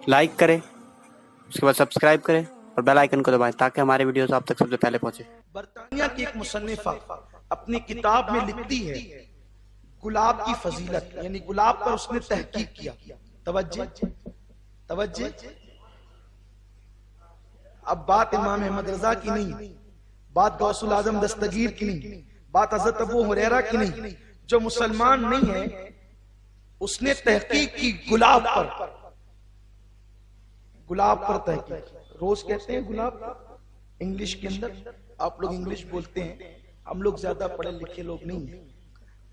Like करें, उसके बाद सब्सक्राइब करें और बेल आइकन को दबाएं ताकि हमारे वीडियोस आप तक सबसे पहले पहुंचे। बरतानिया की एक मुसन्निफा अपनी किताब में लिखती है गुलाब की फजीलत, यानी गुलाब पर उसने तहकीक किया। तवज्जे। अब बात इमाम अहमद रजा की नहीं, बात गौसुल आजम दस्तगीर की नहीं, बात हजरत अबू हुरैरा की नहीं। जो मुसलमान नहीं है उसने तहकीक की गुलाब पर तहकीक। रोज कहते हैं गुलाब इंग्लिश के अंदर, आप लोग इंग्लिश बोलते हैं, हम लोग ज्यादा पढ़े लिखे लोग नहीं हैं,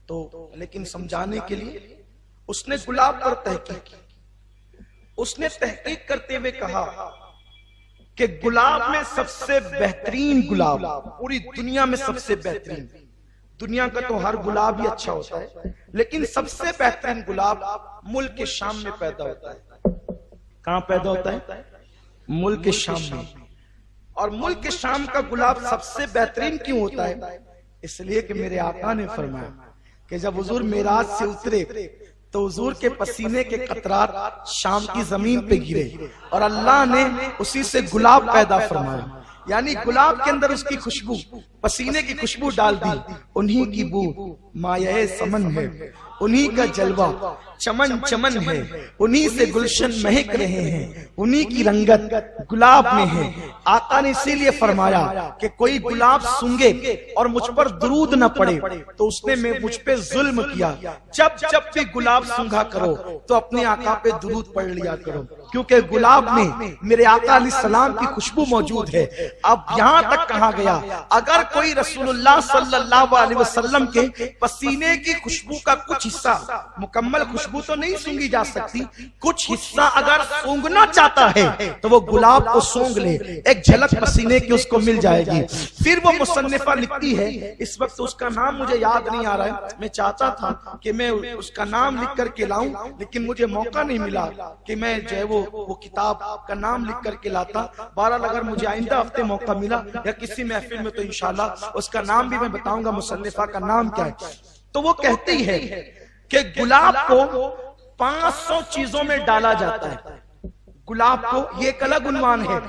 तो लेकिन समझाने के लिए उसने गुलाब पर तहकीक की। उसने तहकीक करते हुए कहा कि गुलाब में सबसे बेहतरीन गुलाब, पूरी दुनिया में सबसे बेहतरीन, दुनिया का तो हर गुलाब ही अच्छा होता है, लेकिन सबसे बेहतरीन गुलाब मुल्क शाम में पैदा होता है। कहां पैदा होता है? मुल्क शाम में। और मुल्क शाम का गुलाब सबसे बेहतरीन क्यों होता है? इसलिए कि मेरे आका ने फरमाया कि जब हुजूर मेराज से उतरे तो हुजूर के पसीने के कतरात शाम की जमीन पे गिरे और अल्लाह ने उसी से गुलाब पैदा फरमाया। यानी गुलाब के अंदर उसकी खुशबू, पसीने की खुशबू डाल दी। उन्हीं की बू माये समन है, उन्हीं का जलवा चमन चमन है, उन्हीं से गुलशन महक रहे हैं, उन्हीं की रंगत गुलाब में है। आका ने इसीलिए फरमाया कि कोई गुलाब सूंघे और मुझ पर दुरूद न पड़े तो उसने मुझ पे जुल्म किया। जब भी गुलाब सूंघा करो तो अपने आका पे दुरूद पढ़ लिया करो, क्योंकि गुलाब में मेरे आका अलैहिस्सलाम की खुशबू मौजूद है। अब यहाँ तक कहा गया, अगर कोई रसूलुल्लाह सल्लल्लाहु अलैहि वसल्लम के पसीने की खुशबू का कुछ हिस्सा, मुकम्मल खुशबू तो नहीं सूंघी जा सकती, कुछ हिस्सा अगर सूंघना चाहता है तो वो गुलाब को सूंघ ले, एक झलक पसीने की उसको मिल जाएगी। फिर वो मुसन्निफा लिखती है, इस वक्त उसका नाम मुझे याद नहीं आ रहा है, मैं चाहता था कि मैं उसका नाम लिख करके लाऊं, लेकिन मुझे मौका नहीं मिला कि मैं जो है वो किताब का नाम लिख करके लाता। बहरहाल अगर मुझे आइंदा हफ्ते मौका मिला या किसी महफिल में तो इंशाल्लाह उसका नाम भी मैं बताऊंगा, मुसन्निफा का नाम क्या है। तो वो कहती है कि गुलाब को 500 चीजों में डाला जाता है। गुलाब को, ये एक अलग उन्वान है,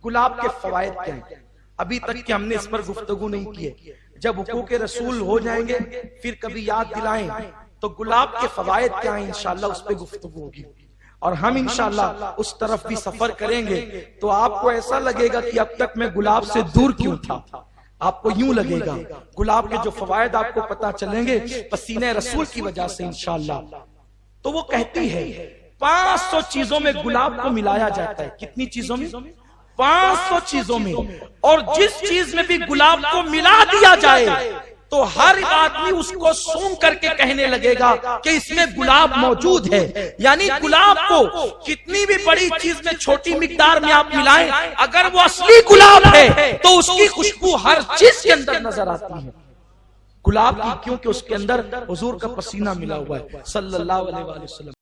गुलाब के फवायद क्या हैं, अभी तक कि हमने इस पर गुफ्तगू नहीं की है। जब हुकूक रसूल हो जाएंगे फिर कभी याद दिलाएं तो गुलाब के फवायद क्या हैं इंशाल्लाह उस पर गुफ्तगू होगी। और हम इंशाल्लाह उस तरफ भी सफर करेंगे तो आपको ऐसा लगेगा कि अब तक मैं गुलाब से दूर क्यों था। आपको यूं लगेगा, गुलाब के जो फवायद आपको पता चलेंगे पसीने रसूल की वजह से इंशाल्लाह। तो वो कहती है 500 चीजों में गुलाब को मिलाया जाता है। कितनी चीजों में? 500 चीजों में। और जिस चीज में भी गुलाब को मिला दिया जाए तो हर आदमी उसको सूंघ करके कहने लगेगा कि इसमें गुलाब मौजूद है। यानी गुलाब को कितनी भी बड़ी चीज में छोटी मिकदार में आप मिलाएं, अगर वो असली गुलाब है तो उसकी खुशबू हर चीज के अंदर नजर आती है गुलाब की, क्योंकि उसके अंदर हुजूर का पसीना मिला हुआ है सल्लल्लाहु अलैहि वसल्लम।